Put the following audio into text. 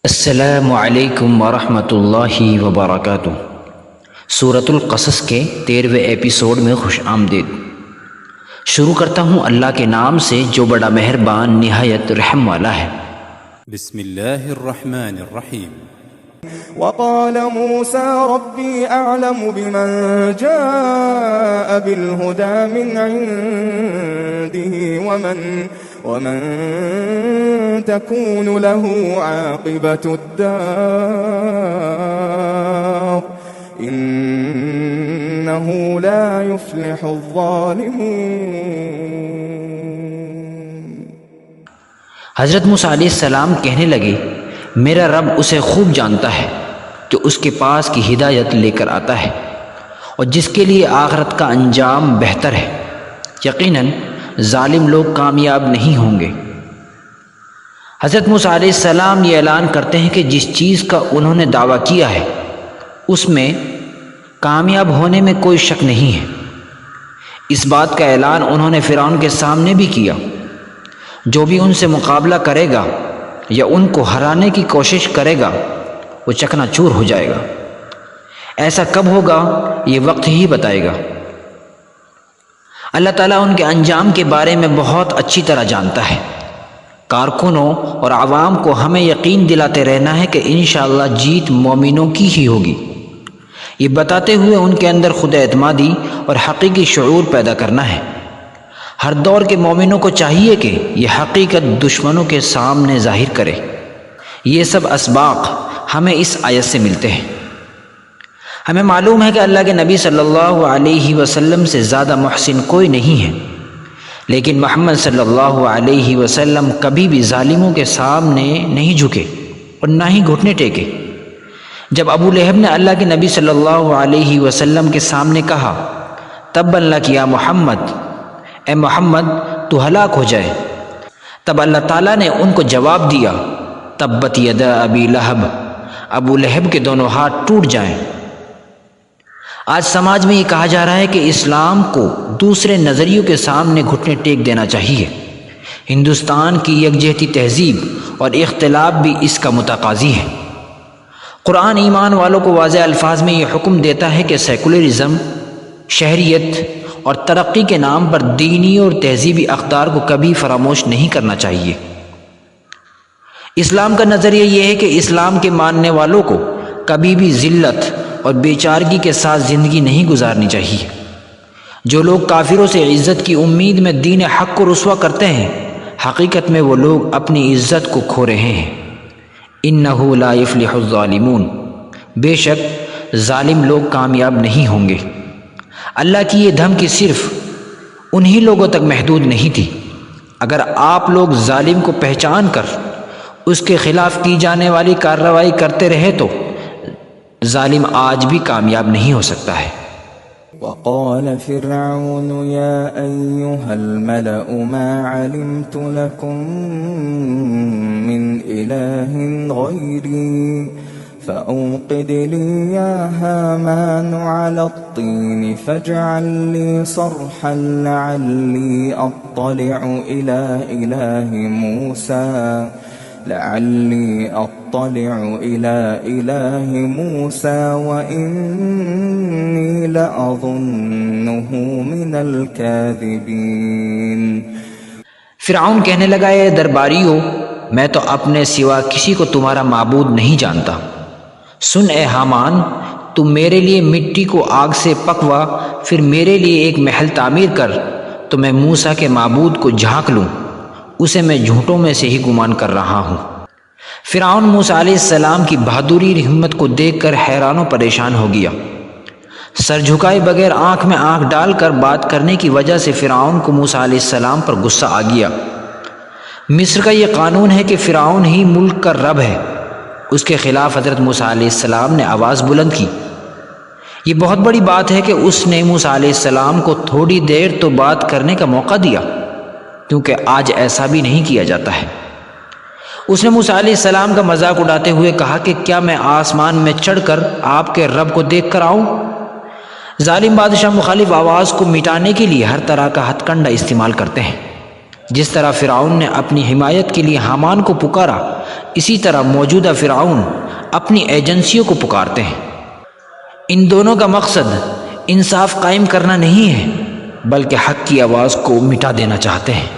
السلام علیکم ورحمۃ اللہ وبرکاتہ۔ سورۃ القصص کے 13ویں ایپیسوڈ میں خوش آمدید۔ شروع کرتا ہوں اللہ کے نام سے جو بڑا مہربان نہایت رحم والا ہے۔ بسم اللہ الرحمن الرحیم۔ وقال موسى ربي أعلم بمن جاء بالهدى من عنده ومن تكون له عاقبة الدار إنه لا يفلح الظالمون۔ حضرت موسیٰ علیہ السلام کہنے لگے میرا رب اسے خوب جانتا ہے جو اس کے پاس کی ہدایت لے کر آتا ہے اور جس کے لیے آخرت کا انجام بہتر ہے۔ یقیناً ظالم لوگ کامیاب نہیں ہوں گے۔ حضرت موسیٰ علیہ السلام یہ اعلان کرتے ہیں کہ جس چیز کا انہوں نے دعویٰ کیا ہے اس میں کامیاب ہونے میں کوئی شک نہیں ہے۔ اس بات کا اعلان انہوں نے فرعون کے سامنے بھی کیا۔ جو بھی ان سے مقابلہ کرے گا یا ان کو ہرانے کی کوشش کرے گا وہ چکنا چور ہو جائے گا۔ ایسا کب ہوگا یہ وقت ہی بتائے گا۔ اللہ تعالیٰ ان کے انجام کے بارے میں بہت اچھی طرح جانتا ہے۔ کارکنوں اور عوام کو ہمیں یقین دلاتے رہنا ہے کہ انشاءاللہ جیت مومنوں کی ہی ہوگی۔ یہ بتاتے ہوئے ان کے اندر خود اعتمادی اور حقیقی شعور پیدا کرنا ہے۔ ہر دور کے مومنوں کو چاہیے کہ یہ حقیقت دشمنوں کے سامنے ظاہر کرے۔ یہ سب اسباق ہمیں اس آیت سے ملتے ہیں۔ ہمیں معلوم ہے کہ اللہ کے نبی صلی اللہ علیہ وسلم سے زیادہ محسن کوئی نہیں ہے، لیکن محمد صلی اللہ علیہ وسلم کبھی بھی ظالموں کے سامنے نہیں جھکے اور نہ ہی گھٹنے ٹیکے۔ جب ابو لہب نے اللہ کے نبی صلی اللہ علیہ وسلم کے سامنے کہا تبا لک یا محمد، اے محمد تو ہلاک ہو جائے، تب اللہ تعالیٰ نے ان کو جواب دیا تبت یدا ابی لہب، ابو لہب کے دونوں ہاتھ ٹوٹ جائیں۔ آج سماج میں یہ کہا جا رہا ہے کہ اسلام کو دوسرے نظریوں کے سامنے گھٹنے ٹیک دینا چاہیے۔ ہندوستان کی یکجہتی تہذیب اور اختلاف بھی اس کا متقاضی ہے۔ قرآن ایمان والوں کو واضح الفاظ میں یہ حکم دیتا ہے کہ سیکولرزم، شہریت اور ترقی کے نام پر دینی اور تہذیبی اقدار کو کبھی فراموش نہیں کرنا چاہیے۔ اسلام کا نظریہ یہ ہے کہ اسلام کے ماننے والوں کو کبھی بھی ذلت اور بیچارگی کے ساتھ زندگی نہیں گزارنی چاہیے۔ جو لوگ کافروں سے عزت کی امید میں دین حق کو رسوا کرتے ہیں حقیقت میں وہ لوگ اپنی عزت کو کھو رہے ہیں۔ انہ لا یفلح الظالمون، بے شک ظالم لوگ کامیاب نہیں ہوں گے۔ اللہ کی یہ دھمکی صرف انہی لوگوں تک محدود نہیں تھی۔ اگر آپ لوگ ظالم کو پہچان کر اس کے خلاف کی جانے والی کارروائی کرتے رہے تو ظالم آج بھی کامیاب نہیں ہو سکتا ہے۔ وقال فرعون يا أيها الملأ ما علمت لكم من إله غيري فأوقد لي يا هامان على الطين فاجعل لي صرحا لعلي أطلع إلى إله موسى وإني لأظنه من الكاذبين۔ فرعون کہنے لگا اے درباریوں، میں تو اپنے سوا کسی کو تمہارا معبود نہیں جانتا۔ سن اے حامان، تم میرے لیے مٹی کو آگ سے پکوا، پھر میرے لیے ایک محل تعمیر کر تو میں موسیٰ کے معبود کو جھانک لوں، اسے میں جھوٹوں میں سے ہی گمان کر رہا ہوں۔ فرعون موسیٰ علیہ السلام کی بہادری ہمت کو دیکھ کر حیران و پریشان ہو گیا۔ سر جھکائے بغیر آنکھ میں آنکھ ڈال کر بات کرنے کی وجہ سے فرعون کو موسیٰ علیہ السلام پر غصہ آ گیا۔ مصر کا یہ قانون ہے کہ فرعون ہی ملک کا رب ہے۔ اس کے خلاف حضرت موسیٰ علیہ السلام نے آواز بلند کی۔ یہ بہت بڑی بات ہے کہ اس نے موسیٰ علیہ السلام کو تھوڑی دیر تو بات کرنے کا موقع دیا، کیونکہ آج ایسا بھی نہیں کیا جاتا ہے۔ اس نے موسیٰ علیہ السلام کا مذاق اڑاتے ہوئے کہا کہ کیا میں آسمان میں چڑھ کر آپ کے رب کو دیکھ کر آؤں؟ ظالم بادشاہ مخالف آواز کو مٹانے کے لیے ہر طرح کا ہتھ کنڈا استعمال کرتے ہیں۔ جس طرح فرعون نے اپنی حمایت کے لیے حامان کو پکارا، اسی طرح موجودہ فرعون اپنی ایجنسیوں کو پکارتے ہیں۔ ان دونوں کا مقصد انصاف قائم کرنا نہیں ہے، بلکہ حق کی آواز کو مٹا دینا چاہتے ہیں۔